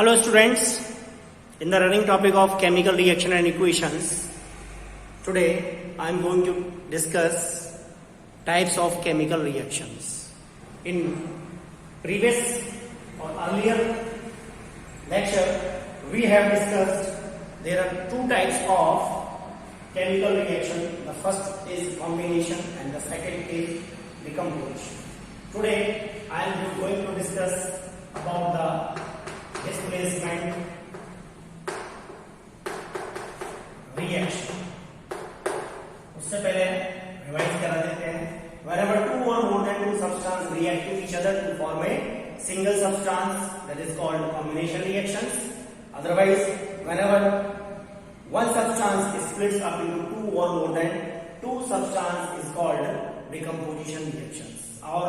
Hello students, in the running topic of chemical reaction and equations, today I am going to discuss types of chemical reactions. In previous or earlier lecture, we have discussed there are two types of chemical reaction. The first is combination and the second is decomposition. Today I am going to discuss about the displacement reaction. उससे पहले revise करा देते हैं. Whenever two or more than two substances react to each other to form a single substance, that is called combination reactions. Otherwise, whenever one substance is split up into two or more than two substances is called decomposition reactions. Or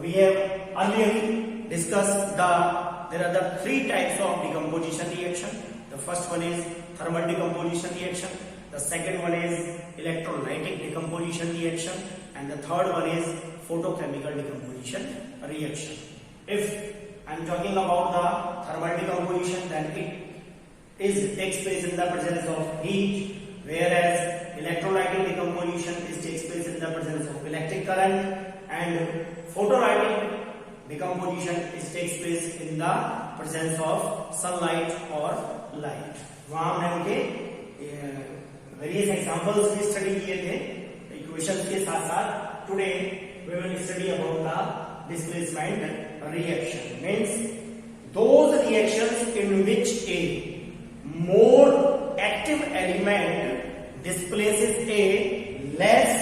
we have earlier discussed there are the three types of decomposition reaction. The first one is thermal decomposition reaction. The second one is electrolytic decomposition reaction. And the third one is photochemical decomposition reaction. If I am talking about the thermal decomposition, then it takes place in the presence of heat, whereas electrolytic decomposition takes place in the presence of electric current, and photolytic decomposition takes place in the presence of sunlight or light. वहाँ हमने उनके various examples भी study किए थे equations के साथ साथ. Today we will study about the displacement reaction. Means those reactions in which a more active element displaces a less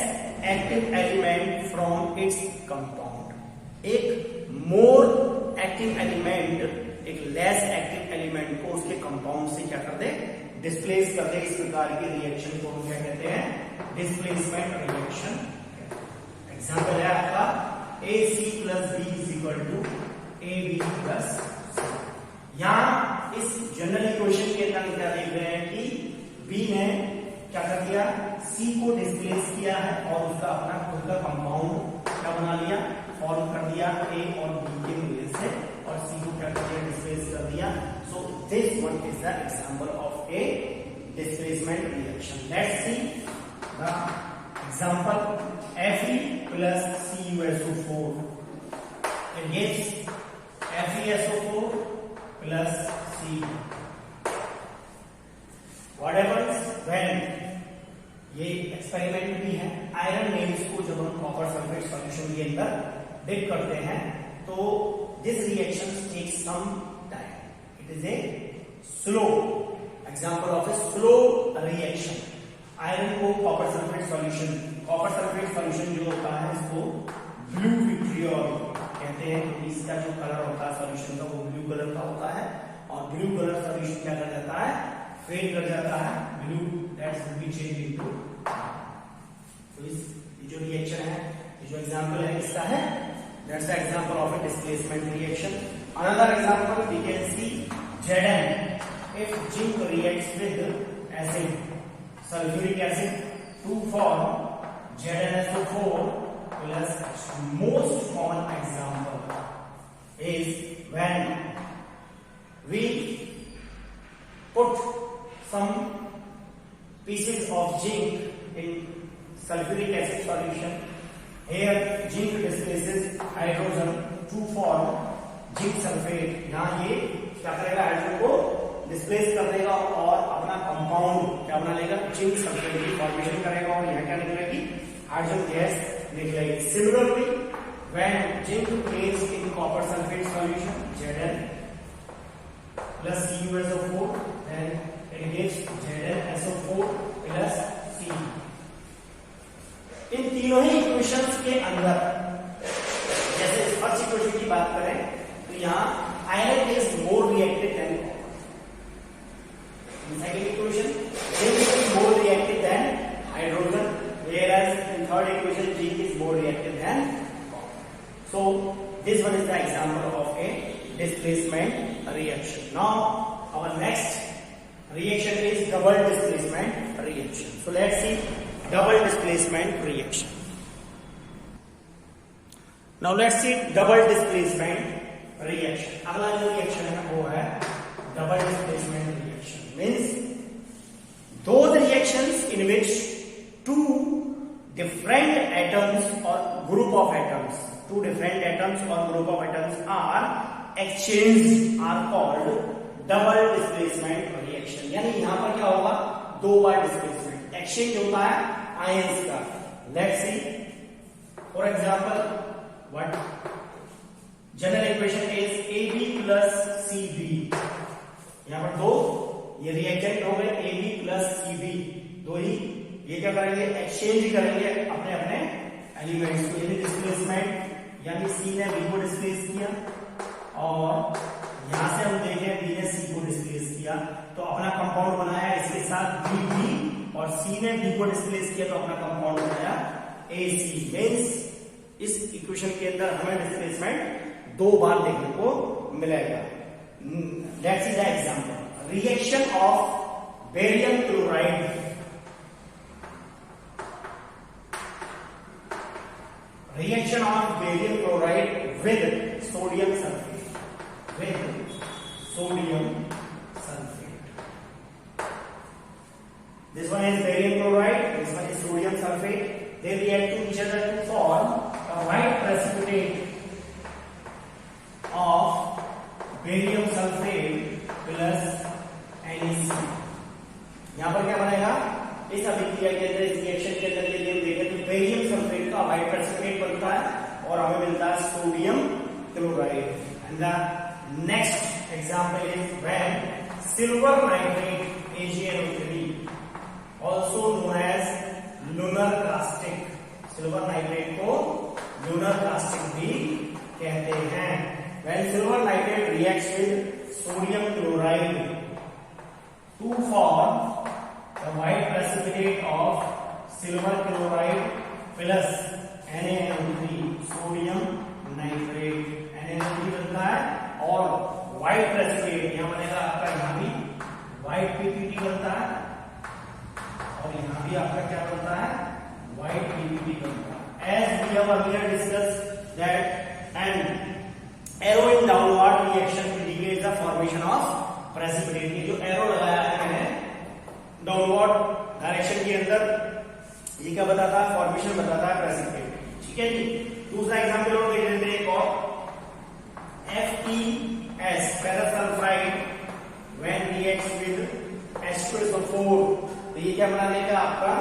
active element from its compound. एक more active element एक less active element को उसके compound से क्या कर दे, displace कर दे. इस प्रकार की रिएक्शन को हम क्या कहते हैं, displacement reaction. एग्जाम्पल है आपका AC plus B is equal to AB plus C. यहाँ इस जनरल इक्वेशन के अंदर क्या देख रहे हैं कि B ने क्या कर दिया, C को डिस्प्लेस किया है और उसका अपना खुद का कंपाउंड क्या बना लिया, फॉर्म कर दिया A और B के मिलने से, और C को क्या कर दिया, डिस्प्लेस कर दिया. So this one is the example of a displacement reaction. Let's see the example. Fe plus CuSO4 it gives FeSO4 plus C. What happens when, ये एक्सपेरिमेंट भी है, आयरन नेल्स को जब हम कॉपर सल्फेट सॉल्यूशन के अंदर dip करते हैं तो this reaction takes some time. It is a slow example of a slow reaction. Iron को कॉपर सल्फेट सॉल्यूशन जो होता है इसको ब्लू विट्रियोल कहते हैं, क्योंकि इसका जो कलर होता है सॉल्यूशन का वो ब्लू कलर का होता है, और ब्लू कलर सॉल्यूशन क्या कर जाता है, फेड कर जाता है. Blue that's will be change into. तो इस जो रिएक्शन है, जो एग्जांपल है इसका है, that's the example of a displacement reaction. Another example we can see Zn if zinc reacts with acid, sulfuric acid to form ZnSO4 plus. Most common example is when we put some pieces of zinc in sulfuric acid solution. Here zinc displaces hydrogen to form zinc sulfate. यहाँ ये क्या करेगा, hydrogen को displace कर देगा और अपना compound क्या बना लेगा, जिंक सल्फेट की फॉर्मेशन करेगा, और यहाँ क्या निकलेगी, हाइड्रोजन गैस निकलेगी. Similarly when zinc place in copper sulphate solution Zn plus CuSO4 then it gives ZnSO4 plus C. इन तीनों ही इक्वेशंस के अंदर जैसे फर्स्ट इक्वेशन की बात करें तो यहाँ iron is more reactive than copper. Second equation zinc is more reactive than hydrogen, whereas in third equation zinc is more reactive than copper. So this one is the example of a displacement reaction. Now our next reaction is double displacement reaction. So let's see double displacement reaction. Now let's see double displacement reaction. अगला जो reaction है वो है in which two different atoms or group of atoms, two different atoms or group of atoms are exchanged are called double displacement reaction। यानी यहां पर क्या होगा, दो बार डिस्प्लेसमेंट एक्सचेंज होता है आयंस का। Let's see for example what general equation is AB plus CB। यहां पर दो ये रिएक्टेंट हो गए AB प्लस CB, दो ही ये क्या करेंगे, एक्सचेंज करेंगे अपने अपने एलिमेंट्स को। यानी डिस्प्लेसमेंट यानी C ने B को डिस्प्लेस किया और यहां से हम देखें B ने C को डिस्प्लेस किया तो अपना कंपाउंड बनाया इसके साथ BB, और C ने B को डिस्प्लेस किया तो अपना कंपाउंड बनाया AC। मींस इस इक्वेशन के अंदर हमें डिस्प्लेसमेंट दो बार देखने को मिलेगा। Let's see the example, reaction of barium chloride reaction of barium chloride with sodium sulfate, with sodium sulfate। This one is barium chloride, this one is sodium sulfate। They react to each other to form a white precipitate of barium sulfate plus NaC। यहां पर क्या बनेगा, इस अभिक्रिया के अंदर, इस reaction के अंदर यदि हम देखें तो बेरियम सल्फेट का व्हाइट प्रेसिपिटेट बनता है और हमें मिलता है sodium chloride. And the next example is when silver nitrate AgNO3 also known as lunar caustic, silver nitrate को लूनर कास्टिक भी कहते हैं। When silver nitrate reacts with sodium chloride to form the white precipitate of silver chloride plus NaNO3 sodium nitrate। NaNO3 बनता है और white precipitate यहां बनेगा आपका, यहां भी white PPT बनता है और यहां भी आपका क्या बनता है, white PPT बनता है। As we have earlier discussed that an arrow in downward reaction indicates the formation of precipitate। ये जो arrow लगाया है मैंने डाउनवर्ड डायरेक्शन के अंदर, ये क्या बताता है, फॉर्मेशन बताता है प्रेसिपिटेट। ठीक है जी। दूसरा एग्जांपल और देख लेते हैं एक और, FeS ferrous sulphide when reacts with H2SO4, तो ये क्या बनाने का आपका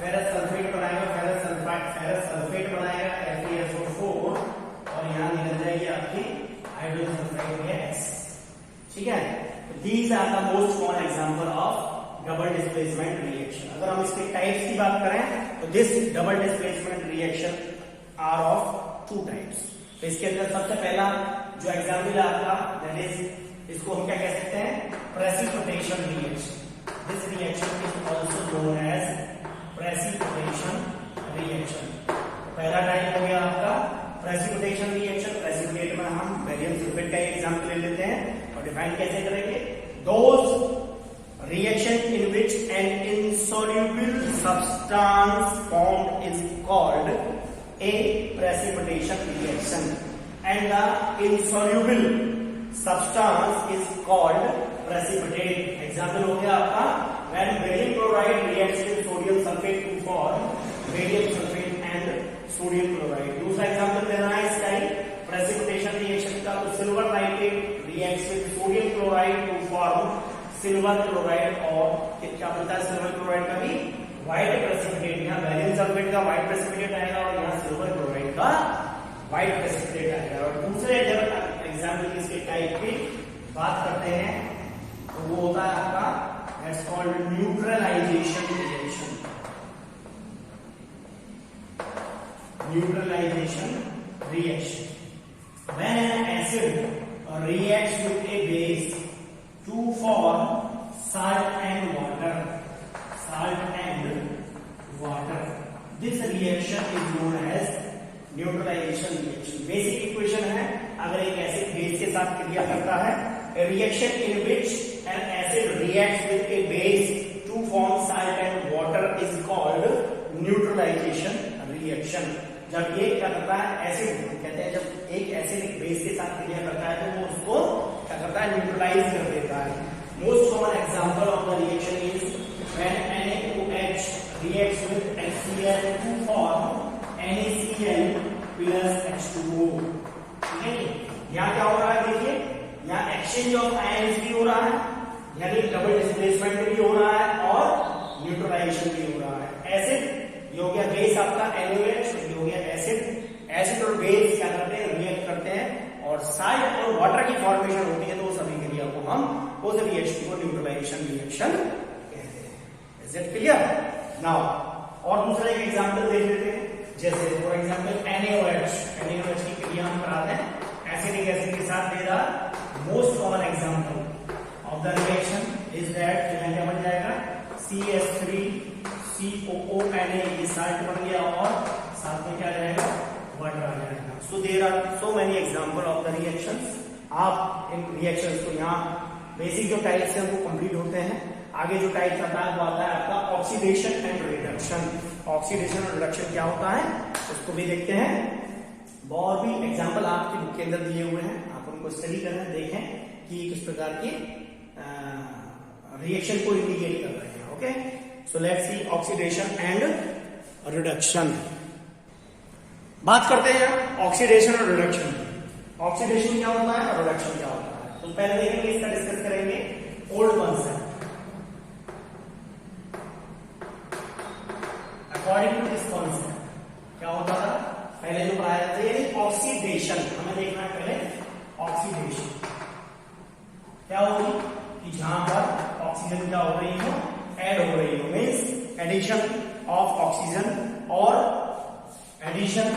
फेरस सल्फेट बनाएगा, फेरस सल्फाइड फेरस सल्फेट बनाएगा FeSO4 और यहां निकल जाएगी आपकी हाइड्रोजन सल्फाइड गैस। ठीक है, these are the most common example of double displacement reaction. अगर हम इसके टाइप्स की बात करें तो this double displacement reaction are of two types. तो इसके अंदर सबसे पहला जो एग्जांपल है आपका, दैट इज, इसको हम क्या कह सकते हैं, precipitation reaction. This reaction is also known as precipitation reaction. पहला टाइप हो गया आपका प्रेसिपिटेशन रिएक्शन। प्रेसिपिटेट में हम बेरियम सल्फेट का एग्जांपल ले लेते हैं और डिफाइन कैसे करेंगे, those reaction in which an insoluble substance formed is called a precipitation reaction and the insoluble substance is called precipitate। example हो गया आपका, when barium chloride reacts with sodium sulfate to form barium sulfate and sodium chloride। दूसरा example देना है इसका ही precipitation reaction का, तो silver nitrate reacts with sodium chloride to form silver chloride और क्या बनता है, सिल्वर क्लोराइड का भी व्हाइट प्रेसिपिटेट। यहाँ बैरियम सल्फेट का व्हाइट प्रेसिपिटेट आएगा और यहाँ सिल्वर क्लोराइड का व्हाइट प्रेसिपिटेट आएगा। और दूसरे जब एग्जाम्पल की इसके टाइप की बात करते हैं तो वो होता है आपका, that's called neutralisation reaction. Neutralisation reaction when an acid reacts with a base to form salt and water, salt and water। This reaction is known as neutralisation reaction. Basic equation है, अगर एक एसिड बेस के साथ क्रिया करता है, a reaction in which an acid reacts with a base to form salt and water is called neutralisation reaction. जब ये क्या करता है, एसिड कहते हैं, जब एक एसिड एक बेस के साथ क्रिया करता है तो वो उसको क्या करता है, न्यूट्रलाइज कर देता है। Most common example of the reaction is when NaOH reacts with HCl to form NaCl plus H2O. ठीक है, यहाँ क्या हो रहा है देखिए, यहाँ एक्सचेंज ऑफ आयंस भी हो रहा है, यानी डबल डिस्प्लेसमेंट भी हो रहा है और न्यूट्रलाइजेशन भी हो रहा है। एसिड ये हो गया बेस आपका NaOH, ये हो गया एसिड। एसिड और बेस क्या करते हैं, रिएक्ट करते हैं और साल्ट और वाटर की फॉर्मेशन होती है, तो उस सभी क्रिया को हम उस रिएक्शन को न्यूट्रलाइजेशन रिएक्शन कहते हैं। Is it clear? नाउ और दूसरा एक एग्जांपल देख लेते हैं, जैसे फॉर एग्जांपल NaOH की क्रिया हम कराते हैं एसिडिक एसिड के साथ। The the most common example of the reaction is that क्या बन जाएगा, CH3COONA, ये साल्ट बन गया और साथ में क्या जाएगा, वाटर आ जाएगा। So there are so many example of the reactions. आप इन रिएक्शंस को यहाँ बेसिक जो टाइप्स हैं वो कंप्लीट होते हैं। आगे जो टाइप आता है वो आता है आपका ऑक्सीडेशन एंड रिडक्शन। ऑक्सीडेशन और रिडक्शन क्या होता है उसको भी देखते हैं। और भी एग्जांपल आपकी बुक के अंदर दिए हुए हैं, आप उनको स्टडी करें, देखें कि किस प्रकार की रिएक्शन को इंडिकेट कर रहे हैं। Okay, so let's see oxidation and reduction. बात करते हैं ऑक्सीडेशन और रिडक्शन। ऑक्सीडेशन क्या होता है और रिडक्शन क्या होता है, तो पहले देखेंगे, इसका डिस्कस करेंगे old concept. According to this concept क्या होता था, पहले जो पढ़ाया जाता है ऑक्सीडेशन, हमें देखना है पहले ऑक्सीडेशन क्या होगी, कि जहां पर ऑक्सीजन क्या हो रही हो, ऐड हो रही हो, मीन्स एडिशन ऑफ ऑक्सीजन और एडिशन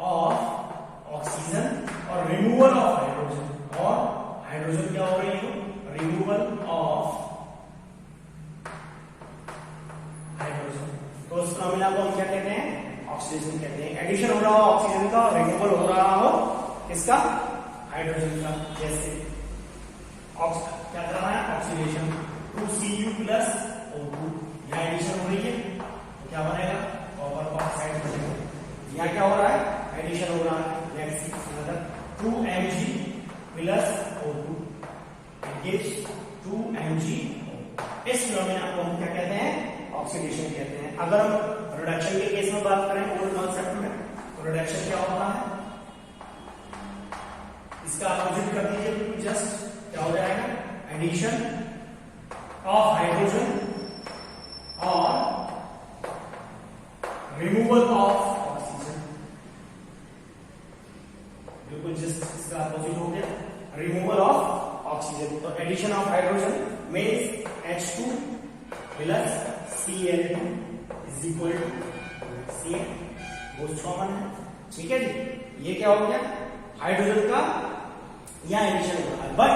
ऑफ ऑक्सीजन और रिमूवल ऑफ हाइड्रोजन, और हाइड्रोजन क्या हो रही हो, रिमूवल ऑफ हाइड्रोजन। तो उस फिनोमेना को हम क्या कहते हैं, ऑक्सीडेशन कहते हैं। एडिशन हो रहा हो ऑक्सीजन का और रिमूवल हो रहा हो किसका, हाइड्रोजन का। जैसे क्या कर रहा है, ऑक्सीडेशन 2Cu प्लस O2, यहाँ एडिशन हो रही है तो क्या बनेगा, कॉपर ऑक्साइड बनेगा। यहाँ क्या हो रहा है, एडिशन हो रहा है, let's see another 2Mg plus O2 gives 2MgO। इस फिनोमेना को हम क्या कहते हैं, ऑक्सीडेशन कहते हैं। अगर हम रिडक्शन के केस में बात करें ओल्ड कॉन्सेप्ट में, तो रिडक्शन क्या होता है, इसका अपोजिट कर दीजिए बिल्कुल, जस्ट क्या हो जाएगा, एडिशन ऑफ हाइड्रोजन और रिमूवल ऑफ ऑक्सीजन। बिल्कुल जस्ट इसका अपोजिट हो गया, रिमूवल ऑफ ऑक्सीजन। तो addition of hydrogen means H2 plus Cl2 is equal to Cl, most common है। ठीक है जी, ये क्या हो गया, हाइड्रोजन का यहाँ एडिशन हो रहा है। But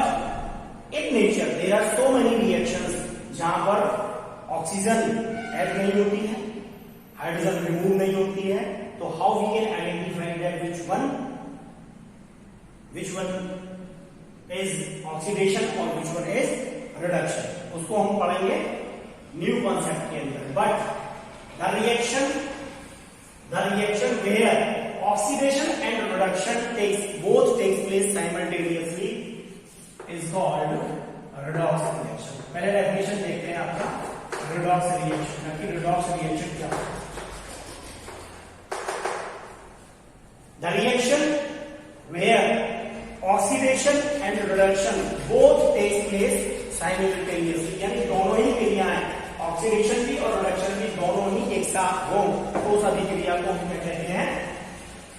in nature there are so many reactions जहां पर ऑक्सीजन ऐड नहीं होती है, हाइड्रोजन रिमूव नहीं होती है, तो how we can identify that which one is oxidation और विच वन इज रिडक्शन, उसको हम पढ़ेंगे न्यू कॉन्सेप्ट के अंदर। But the reaction where oxidation and reduction both takes place simultaneously is called redox reaction। पहले डेफिनेशन देखते हैं आपका redox reaction कि redox reaction क्या है। The reaction where oxidation and reduction both takes place simultaneously, यानी दोनों ही क्रियाएं, ऑक्सीडेशन भी और रिडक्शन भी दोनों ही एक साथ हो, तो सभी क्रिया को हम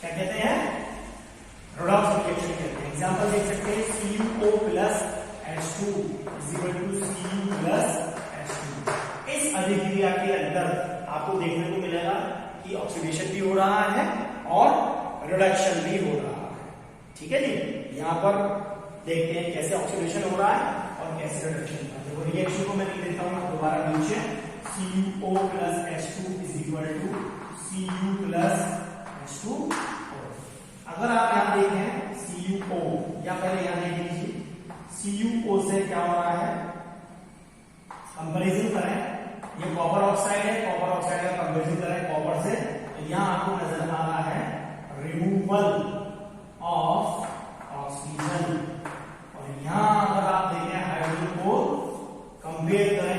क्या कहते हैं, रिडॉक्स रिएक्शन कहते हैं। एग्जांपल देख सकते हैं, CuO plus H2 is equal to Cu plus H2। इस अभिक्रिया के अंदर आपको देखने को मिलेगा कि ऑक्सीडेशन भी हो रहा है और रिडक्शन भी हो रहा है। ठीक है जी, यहाँ पर देखते हैं कैसे ऑक्सीडेशन हो रहा है और कैसे रिडक्शन हो रहा है। देखो रिएक्शन को मैं लिख देता हूँ दोबारा नीचे, CuO plus H2 is equal to Cu plus H2। अगर आप यहां देखें CuO, या पहले यहां देख लीजिए CuO से क्या हो रहा है, कंपैरिजन करें, ये कॉपर ऑक्साइड है, कॉपर ऑक्साइड का कंपैरिजन करें कॉपर से, तो यहां आपको नजर आ रहा है रिमूवल ऑफ ऑक्सीजन। और यहां अगर आप देखें हाइड्रोजन को कंपेयर करें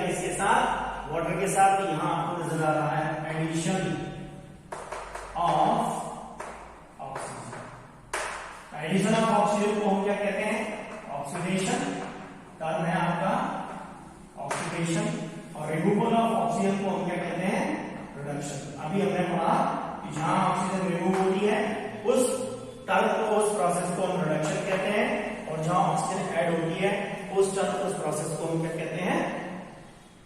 एडिशन ऑफ ऑक्सीजन को हम क्या कहते हैं? ऑक्सीडेशन। टर्म है आपका ऑक्सीडेशन। और रिमूवल ऑफ ऑक्सीजन को हम क्या कहते हैं? रिडक्शन। अभी हमने पढ़ा कि जहां ऑक्सीजन रिमूव होती है उस टर्म को, उस प्रोसेस को हम रिडक्शन कहते हैं, और जहां ऑक्सीजन ऐड होती है उस टर्म, उस प्रोसेस को हम क्या कहते हैं?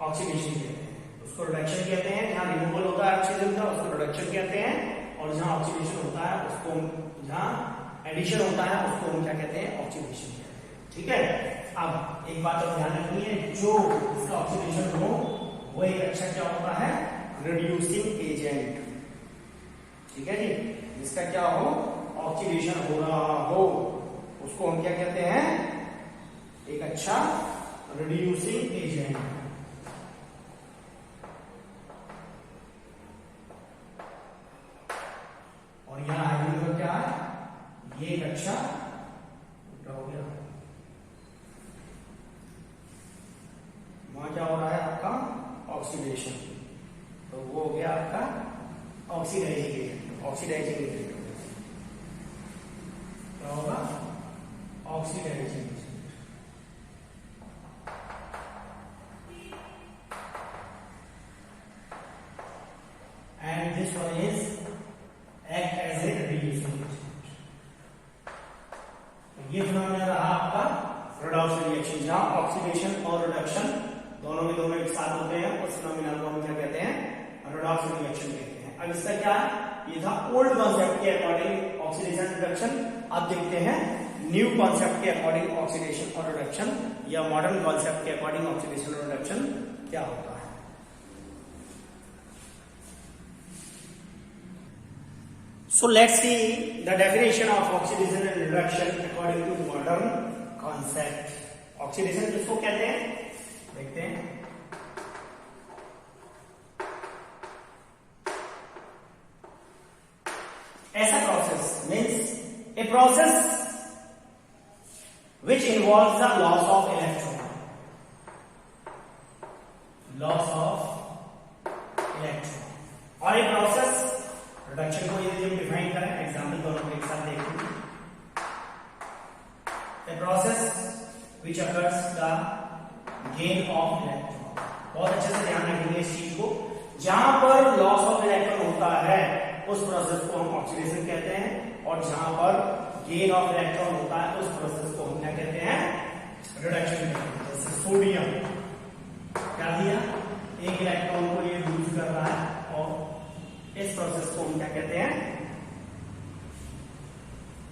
ऑक्सीडेशन कहते हैं। उसको रिडक्शन कहते हैं। जहां रिमूवल होता है ऑक्सीजन का उसको रिडक्शन कहते हैं, और जहां ऑक्सीडेशन होता है उसको, जहां एडिशन होता है उसको हम क्या कहते हैं? ऑक्सीडेशन कहते हैं। ठीक है। अब एक बात और ध्यान रखनी है, जो इसका ऑक्सीडेशन हो वो एक अच्छा क्या होता है? Reducing agent. ठीक है जी। जिसका क्या हो? ऑक्सीडेशन हो रहा हो उसको हम क्या कहते हैं? एक अच्छा रिड्यूसिंग एजेंट। और यहां हाइड्रोजन का क्या है? ये एक अच्छा हो गया। वहां क्या हो रहा है आपका? ऑक्सीडेशन। तो वो हो गया आपका ऑक्सीडाइजिंग एजेंट। ऑक्सीडाइजिंग एजेंट क्या होगा? Oxidising agent. And this one is act as a reducing agent. ये फिनोमेना रहा आपका रेडॉक्स रिएक्शन, जहां ऑक्सीडेशन और रिडक्शन दोनों के दोनों एक साथ होते हैं। उस फिनोमेना को हम क्या कहते हैं? रेडॉक्स रिएक्शन कहते हैं। अब इसका क्या है? ये था ओल्ड कॉन्सेप्ट के अकॉर्डिंग ऑक्सीडेशन रिडक्शन। अब देखते हैं न्यू कॉन्सेप्ट के अकॉर्डिंग ऑक्सीडेशन और रिडक्शन, या मॉडर्न कॉन्सेप्ट के अकॉर्डिंग ऑक्सीडेशन और रिडक्शन क्या होता है। So let's see the definition of oxidation and reduction according to modern concept. Oxidation किसको कहते हैं? देखते हैं। ऐसा process means a process which involves the loss of electron. Loss of electron. और a process रिडक्शन को यदि हम डिफाइन करें, एग्जाम्पल दोनों को एक साथ देखते हैं। A process which occurs the gain of electron. बहुत अच्छे से ध्यान रखेंगे इस चीज को। जहां पर लॉस ऑफ इलेक्ट्रॉन होता है उस प्रोसेस को हम ऑक्सीडेशन कहते हैं, और जहां पर गेन ऑफ इलेक्ट्रॉन होता है उस प्रोसेस को हम क्या कहते हैं? रिडक्शन कहते हैं। जैसे सोडियम क्या दिया? एक इलेक्ट्रॉन को ये लूज कर रहा है, और इस प्रोसेस को हम क्या कहते हैं?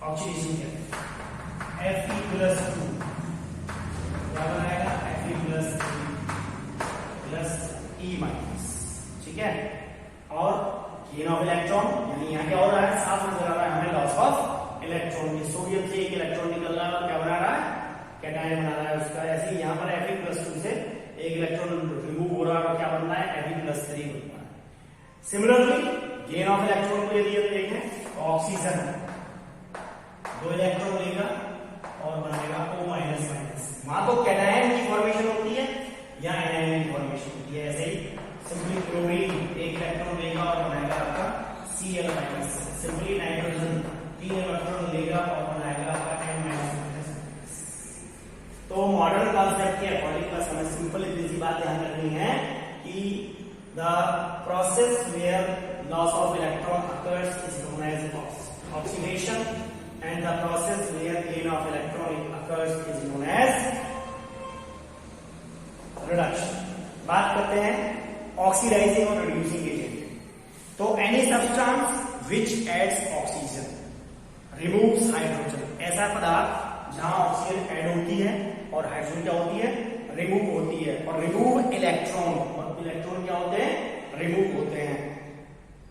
ऑक्सीडेशन कहते हैं। Fe+2 क्या बनाएगा? Fe+3+E-। ठीक है। और गेन ऑफ इलेक्ट्रॉन, यानी यहाँ क्या हो रहा है? साफ नजर आ रहा है हमें लॉस ऑफ इलेक्ट्रॉन। सोडियम से एक इलेक्ट्रॉन निकल रहा है और क्या बना रहा है? कैटायन बना रहा है उसका। ऐसे ही यहाँ पर Fe+2 से एक इलेक्ट्रॉन रिमूव हो रहा है और क्या बन रहा है? Fe+3 बन रहा है। सिमिलरली गेन ऑफ इलेक्ट्रॉन को यदि हम देखें, ऑक्सीजन 2 इलेक्ट्रॉन लेगा और बनाएगा O-। वहां तो कैटायन की फॉर्मेशन होती है या एनायन की फॉर्मेशन होती है। ऐसे ही सिंपली क्लोरीन 1 इलेक्ट्रॉन लेगा और बनाएगा आपका Cl-। सिंपली नाइट्रोजन 3 इलेक्ट्रॉन लेगा और बनाएगा आपका N-। तो मॉडर्न कॉन्सेप्ट के अकॉर्डिंग बस हमें सिंपल इतनी सी बात ध्यान रखनी है कि the process where loss of electron occurs is known as oxidation, and the process where gain of electron occurs is known as reduction. बात करते हैं ऑक्सीडाइजिंग और रिड्यूसिंग एजेंट। तो any substance which adds oxygen removes hydrogen, ऐसा पदार्थ जहां oxygen add होती है और हाइड्रोजन क्या होती है? रिमूव होती है। और रिमूव इलेक्ट्रॉन, और इलेक्ट्रॉन क्या होते हैं? रिमूव होते हैं।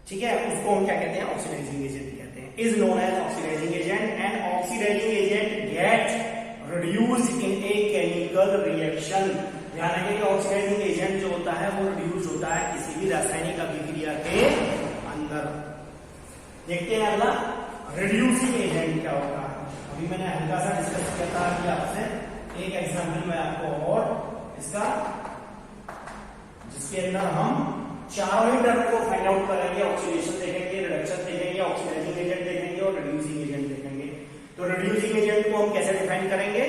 ठीक है। उसको हम क्या कहते हैं? ऑक्सीडाइजिंग एजेंट कहते हैं। Is known as oxidising agent, and oxidising agent get reduced in a chemical reaction. ध्यान रखें कि ऑक्सीडाइजिंग एजेंट जो होता है वो रिड्यूस होता है किसी भी रासायनिक अभिक्रिया के अंदर। देखते हैं अगला, रिड्यूसिंग एजेंट क्या होता है। अभी मैंने हल्का सा डिस्कस किया था कि आपसे एक एग्जाम्पल में आपको और इसका, जिसके अंदर हम चारों ही टर्म को फाइंड आउट करेंगे। ऑक्सीडेशन देखेंगे, रिडक्शन देखेंगे, ऑक्सीडाइजिंग एजेंट देखेंगे और रिड्यूसिंग एजेंट देखेंगे। तो तो रिड्यूसिंग एजेंट को हम कैसे डिफाइन करेंगे?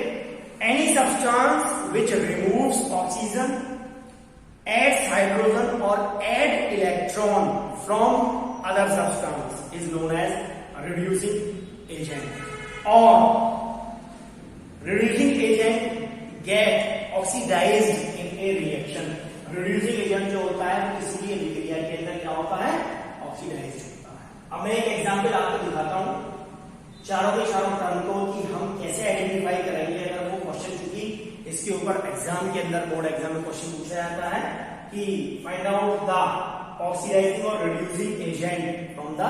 Any substance which removes oxygen, adds hydrogen और add electron from other substance is known as reducing agent. और reducing agent get oxidised in a reaction. Reducing agent जो होता है किसी भी अभिक्रिया के अंदर क्या होता है? ऑक्सीडाइज्ड होता है। अब मैं एक एग्जांपल आपको दिखाता हूं चारों के चारों टर्म को कि हम कैसे आइडेंटिफाई करेंगे। अगर वो क्वेश्चन, चूंकि इसके ऊपर एग्जाम के अंदर, बोर्ड एग्जाम में क्वेश्चन पूछा जाता है कि फाइंड आउट द ऑक्सीडाइजिंग और reducing agent from the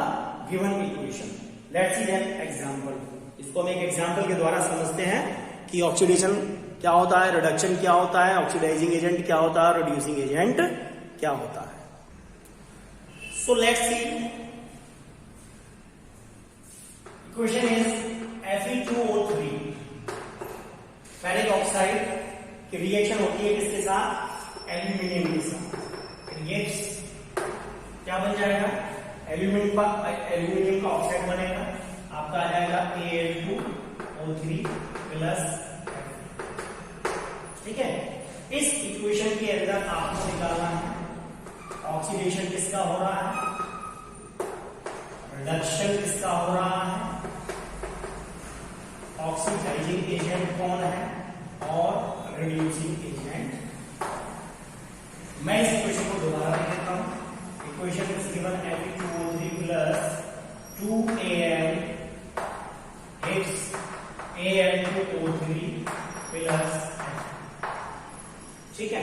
given equation. Let's see that example. इसको हम एक एग्जांपल के द्वारा समझते हैं कि ऑक्सीडेशन क्या होता है, रिडक्शन क्या होता है, ऑक्सीडाइजिंग एजेंट क्या होता है, रिड्यूसिंग एजेंट क्या होता है। So let's see, equation is Fe2O3 ferric oxide की रिएक्शन होती है किसके साथ? एल्यूमिनियम के साथ। रिएक्ट्स क्या बन जाएगा? एल्यूमिनियम का ऑक्साइड बनेगा, आपका आ जाएगा Al2O3 प्लस। ठीक है, इस इक्वेशन के अंदर आपको निकालना है ऑक्सीडेशन किसका हो रहा है, रिडक्शन किसका हो रहा है, ऑक्सीडाइजिंग एजेंट कौन है और रिड्यूसिंग एजेंट। मैं इस इक्वेशन को दोबारा लिख देता हूं। Equation is given Fe2O3 plus 2Al hits Al2O3 plus. ठीक है,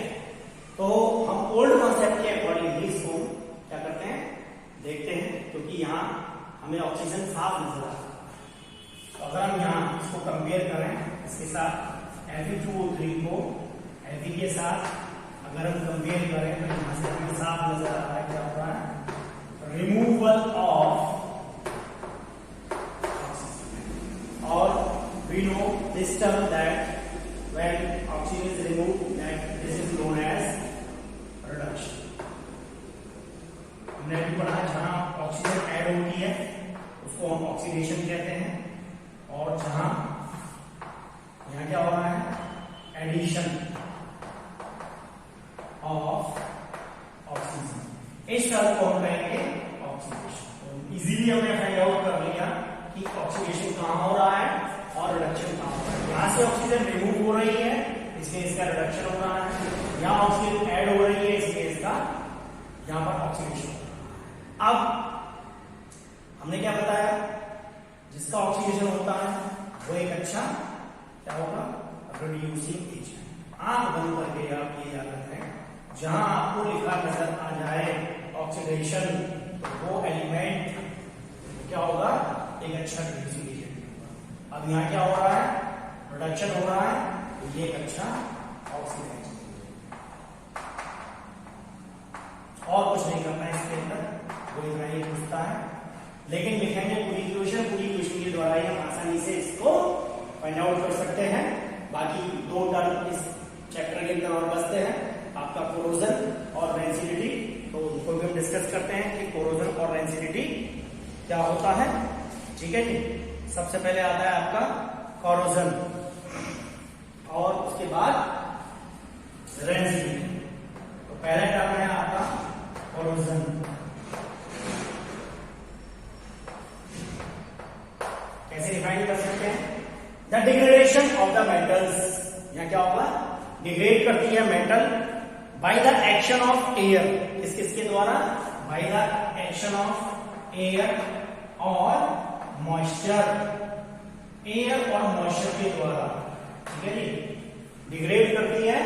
तो हम ओल्ड कॉन्सेप्ट के अकॉर्डिंग इसको क्या करते हैं, देखते हैं, क्योंकि यहां हमें ऑक्सीजन साफ नजर आता है। तो अगर हम यहां इसको कंपेयर करें इसके साथ Fe2O3 को Fe के साथ अगर हम कंपेयर करें तो यहां से हमें साफ नजर आ रहा है क्या हो रहा है, रिमूवल ऑफ ऑक्सीजन। और we know this term that when oxygen is removed, that this is known as reduction। हमने अभी पढ़ा जहां ऑक्सीजन ऐड होती है उसको हम ऑक्सीडेशन कहते हैं, और जहां यहां क्या हो रहा है, एडिशन ऑफ ऑक्सीजन, इस टर्म को हम कहेंगे ऑक्सीडेशन। इजीली हमने फाइंड आउट कर लिया कि ऑक्सीडेशन कहां हो रहा है और रिडक्शन कहां हो रहा है। यहां से ऑक्सीजन रिमूव हो रही है इसलिए इसका रिडक्शन हो रहा है, यहां ऑक्सीजन ऐड हो रही है इसलिए इसका यहां पर ऑक्सीडेशन हो रहा है। अब हमने क्या बताया, जिसका ऑक्सीडेशन होता है वो एक अच्छा क्या होगा, रिड्यूसिंग एजेंट। आंख बंद करके आप ये याद रखें, जहां आपको लिखा नजर आ जाए ऑक्सीडेशन तो वो एलिमेंट क्या होगा, एक अच्छा रिड्यूसिंग एजेंट। अब यहां क्या हो रहा है, प्रोडक्शन हो रहा है, तो ये एक अच्छा ऑक्सीडेशन। और कुछ नहीं करना है इसके अंदर, वो इतना ही पूछता है, लेकिन लिखेंगे पूरी इक्वेशन के द्वारा ही हम आसानी से इसको फाइंड आउट कर सकते हैं। बाकी दो टर्म इस चैप्टर के अंदर और बचते हैं, आपका कोरोजन और रेंसिडिटी, तो उनको भी हम डिस्कस करते हैं कि कोरोजन और रेंसिडिटी क्या होता है। ठीक है जी, सबसे पहले आता है आपका कोरोजन और उसके बाद रेंसिडिटी। तो पहला टर्म है आपका कोरोजन। कैसे डिफाइन कर सकते हैं, the degradation of the metals, यहां क्या होगा, डिग्रेड करती है metal by the action of air, किसके द्वारा, by the action of air और मॉइस्चर, एयर और मॉइस्चर के द्वारा। ठीक है जी, डिग्रेड करती है,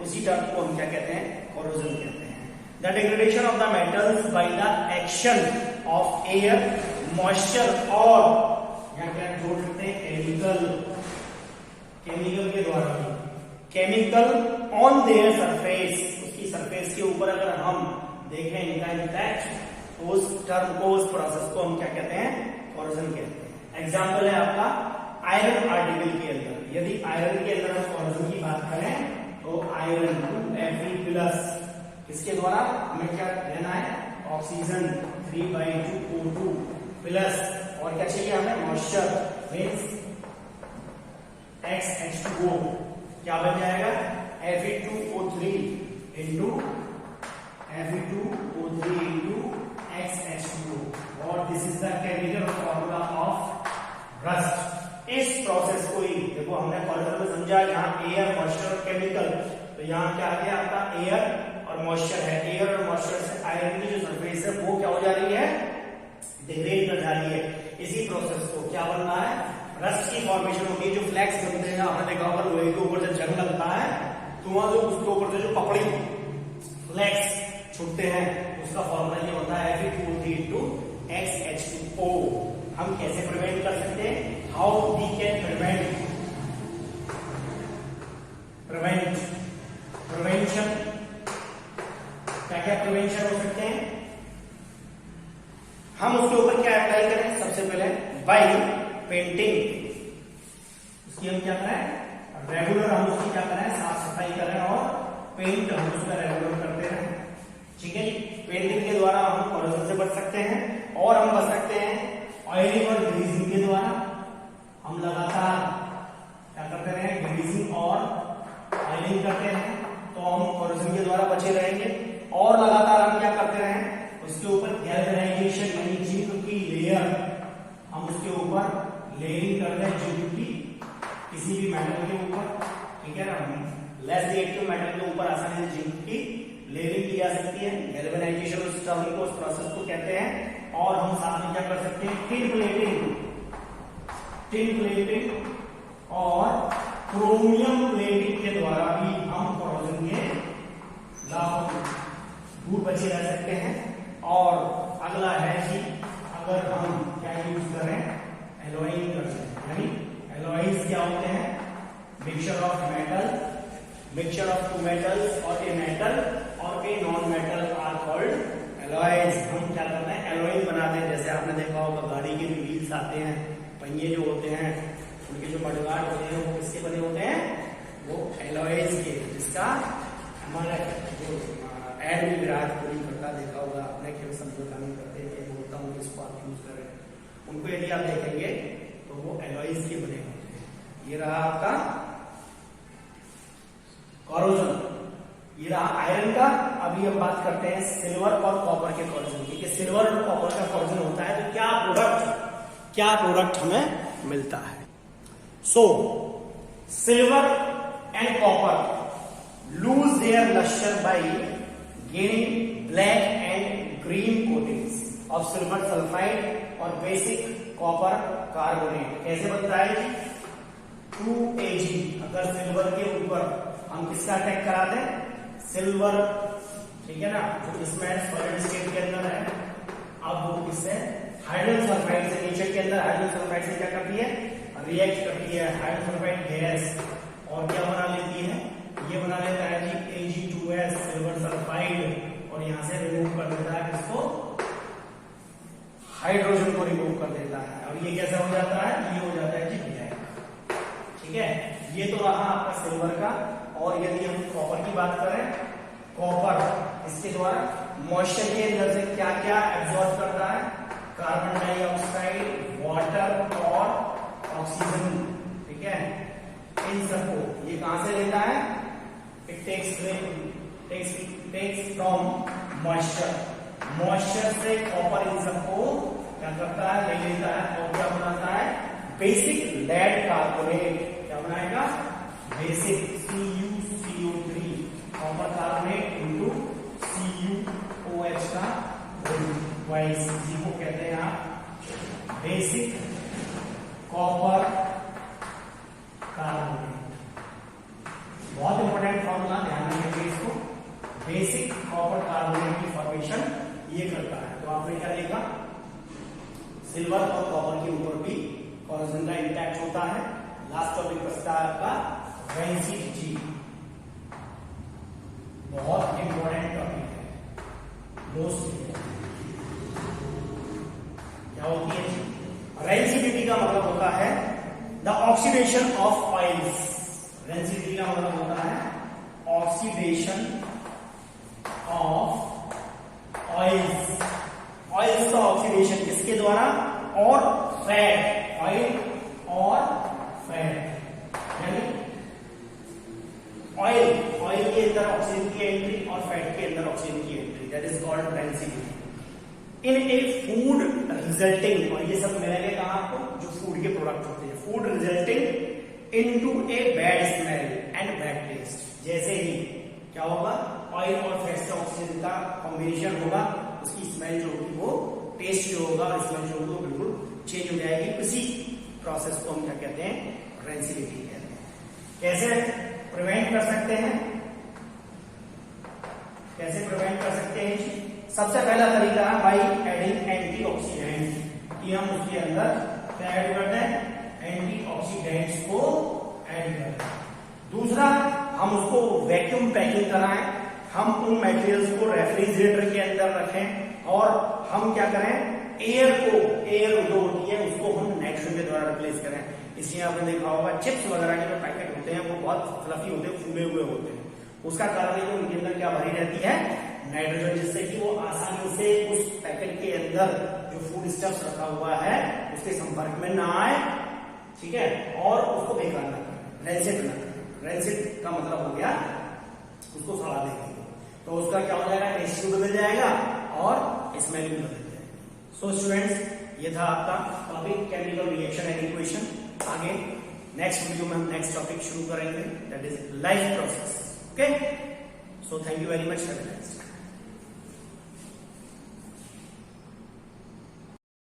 उसी टर्म को हम क्या कहते हैं, कोरोजन कहते हैं। The degradation of the metals by the action of air, moisture और यहां क्या जोड़ सकते हैं, केमिकल के द्वारा, केमिकल ऑन देयर सरफेस, उसकी सरफेस के ऊपर अगर हम देखें इनका इम्पैक्ट, तो उस टर्म को, उस प्रोसेस को हम क्या कहते हैं, कोरोजन कहते हैं। एग्जाम्पल है आपका आयरन आर्टिकल के अंदर, यदि आयरन के अंदर हम कोरोजन की बात करें तो आयरन Fe+ किसके द्वारा, हमें क्या लेना है, ऑक्सीजन 3/2O2 प्लस, और क्या चाहिए हमें, मॉइस्चर मीन्स XH2O क्या बन जाएगा Fe2O3 into XH2O और this is the chemical formula of rust. इस प्रोसेस को ही देखो हमने कॉलेज में समझा, यहाँ एयर मॉइस्चर और केमिकल, तो यहाँ क्या आ गया आपका एयर और मॉइस्चर है। एयर और मॉइस्चर से आयरन की जो सरफेस है वो क्या हो जा रही है, डिग्रेड कर जा रही है। इसी प्रोसेस को क्या बन रहा है, रस्ट की फॉर्मेशन होगी। जो फ्लैक्स बनते हैं आपने देखा होगा, लोहे के ऊपर जब जंग लगता है तो वहां जो उसके ऊपर से जो पपड़ी फ्लैक्स छूटते हैं उसका फॉर्मूला ये होता है Fe2O3 into XH2O। हम कैसे प्रिवेंट कर सकते हैं, हाउ वी कैन प्रिवेंशन, क्या क्या प्रिवेंशन हो सकते हैं। हम उसके ऊपर क्या अप्लाई करें, सबसे पहले बाय पेंटिंग, उसकी हम क्या करें रेगुलर, हम उसकी क्या करें साफ सफाई करें और पेंट हम उसका रेगुलर करते रहें। ठीक है, पेंटिंग के द्वारा हम कोरोजन से बच सकते हैं और हम बच सकते हैं ऑयलिंग और ग्रीजिंग के द्वारा। हम लगातार क्या करते रहे, ग्रीजिंग और ऑयलिंग करते हैं तो हम कोरोजन के द्वारा बचे रहेंगे। और लगातार हम क्या करते रहे, उसके ऊपर गैल्वेनाइजेशन यानी जिंक की लेयर, हम उसके ऊपर लेयरिंग करते हैं जिंक की किसी भी मेटल के ऊपर। ठीक है ना, लेस रिएक्टिव मेटल के ऊपर आसानी से जिंक की लेयरिंग की जा सकती है। गैल्वेनाइजेशन उस प्रोसेस को कहते हैं। और हम साथ में क्या कर सकते हैं, टिन प्लेटिंग और क्रोमियम प्लेटिंग के द्वारा भी हम कोरोजन के लाभ दूर बचे रह सकते हैं। और अगला है कि अगर हम क्या यूज करें, एलॉइंग कर सकते हैं। यानी एलॉइज क्या होते हैं, मिक्सचर ऑफ टू मेटल्स और ए मेटल और a non metal are called alloys. हम क्या करते हैं, एलॉइज बनाते हैं। जैसे आपने देखा होगा गाड़ी के व्हील्स आते हैं, पहिए जो होते हैं उनके जो मडगार्ड होते हैं वो किसके बने होते हैं, वो एलॉइज के। जिसका हमारा जो एड में विराट कोहली करता देखा होगा आपने कि समझौता करते हैं, बोलता हूँ इसको आप यूज करें, उनको यदि आप देखेंगे तो वो एलॉइज के बने होते हैं। ये रहा आपका कोरोजन, ये रहा आयरन का। अभी हम बात करते हैं सिल्वर और कॉपर के कोरोजन की, कि सिल्वर और कॉपर का कोरोजन होता है तो क्या प्रोडक्ट हमें मिलता है। So silver and copper lose their lustre by gaining black and green coatings of silver sulphide और बेसिक कॉपर कार्बोनेट। कैसे बनता है, 2Ag। अगर सिल्वर के ऊपर हम किसका अटैक करा दें, सिल्वर, ठीक है ना, जो इसमें सॉलिड स्टेट के अंदर है, अब वो किससे हाइड्रोजन सल्फाइड से, नेचर के अंदर हाइड्रोजन सल्फाइड से क्या करती है, रिएक्ट करती है। हाइड्रोजन सल्फाइड गैस और क्या बना लेती है, ये बना लेता है जी Ag2S सिल्वर सल्फाइड, और यहां से रिमूव कर देता है इसको, हाइड्रोजन को रिमूव कर देता है। और ये कैसा हो जाता है, ये हो जाता है जी ब्लैक। ठीक है, ये तो रहा आपका सिल्वर का। और यदि हम कॉपर की बात करें, कॉपर इसके द्वारा मॉइस्चर के अंदर से क्या क्या एब्जॉर्ब करता है, कार्बन डाइऑक्साइड, वाटर और ऑक्सीजन। ठीक है, इन सबको ये कहां से लेता है, इट टेक्स फ्रॉम मॉइस्चर से कॉपर इन सबको क्या करता है, ले लेता है और क्या बनाता है, बेसिक लेड कार्बोनेट। क्या बनाएगा, basic CuCO3 copper carbonate into CuOH का वाइस, जिसको कहते हैं आप बेसिक कॉपर कार्बोनेट। बहुत इंपॉर्टेंट फॉर्मूला, ध्यान रखिए इसको। बेसिक कॉपर कार्बोनेट की फॉर्मेशन ये करता है। तो आपने क्या देखा, सिल्वर और कॉपर के ऊपर भी कोरोजन का इंपैक्ट होता है। लास्ट टॉपिक बचता है आपका रेंसिड जी, बहुत इंपॉर्टेंट टॉपिक है, मोस्ट क्या होती है, रेंसिडिटी का मतलब होता है the oxidation of oils. Rancidity का मतलब होता है ऑक्सीडेशन ऑफ ऑयल्स। ऑयल्स का ऑक्सीडेशन किसके द्वारा, और फैट, ऑयल और फैट। ऑयल के अंदर ऑक्सीजन की एंट्री और फैट के अंदर ऑक्सीजन की entry, that is called rancidity in a food resulting. और ये सब मिलेंगे कहां आपको, जो फूड के प्रोडक्ट होते हैं, food resulting into a bad smell and bad taste. जैसे ही क्या होगा, ऑयल और फैट से ऑक्सीजन का कॉम्बिनेशन होगा, उसकी स्मेल जो होगी वो टेस्ट जो होगा और स्मेल जो होगी वो बिल्कुल चेंज हो जाएगी। इसी प्रोसेस को हम क्या कहते हैं, रेंसिविटी कहते हैं। कैसे प्रिवेंट कर सकते हैं, कैसे प्रिवेंट कर सकते हैं? सबसे पहला तरीका है बाई एडिंग एंटीऑक्सीडेंट, कि हम उसके अंदर क्या ऐड करते हैं, एंटीऑक्सीडेंट्स को ऐड करते हैं। दूसरा, हम उसको वैक्यूम पैकिंग कराएं, हम उन मटेरियल्स को रेफ्रिजरेटर के अंदर रखें और हम क्या करें, एयर जो होती है उसको हम नाइट्रोजन के द्वारा रिप्लेस करें। इसलिए आपने देखा होगा चिप्स वगैरह के जो पैकेट होते हैं वो बहुत फ्लफी होते हैं, फूले हुए होते हैं। उसका कारण है कि उनके अंदर क्या भरी रहती है, नाइट्रोजन, जिससे कि वो आसानी से उस पैकेट के अंदर जो फूड स्टफ रखा हुआ है उसके संपर्क में ना आए, ठीक है, और उसको बेकार ना करें, रेंसिड ना करें। रेंसिड का मतलब हो गया उसको सड़ा देंगे, तो उसका क्या हो जाएगा, टेस्ट भी बदल जाएगा और स्मेल भी बदल जाएगी। सो स्टूडेंट्स, ये था आपका topic chemical reaction and equation. आगे नेक्स्ट वीडियो में हम नेक्स्ट टॉपिक शुरू करेंगे, that is life process. Okay, so thank you very much. Have a nice day.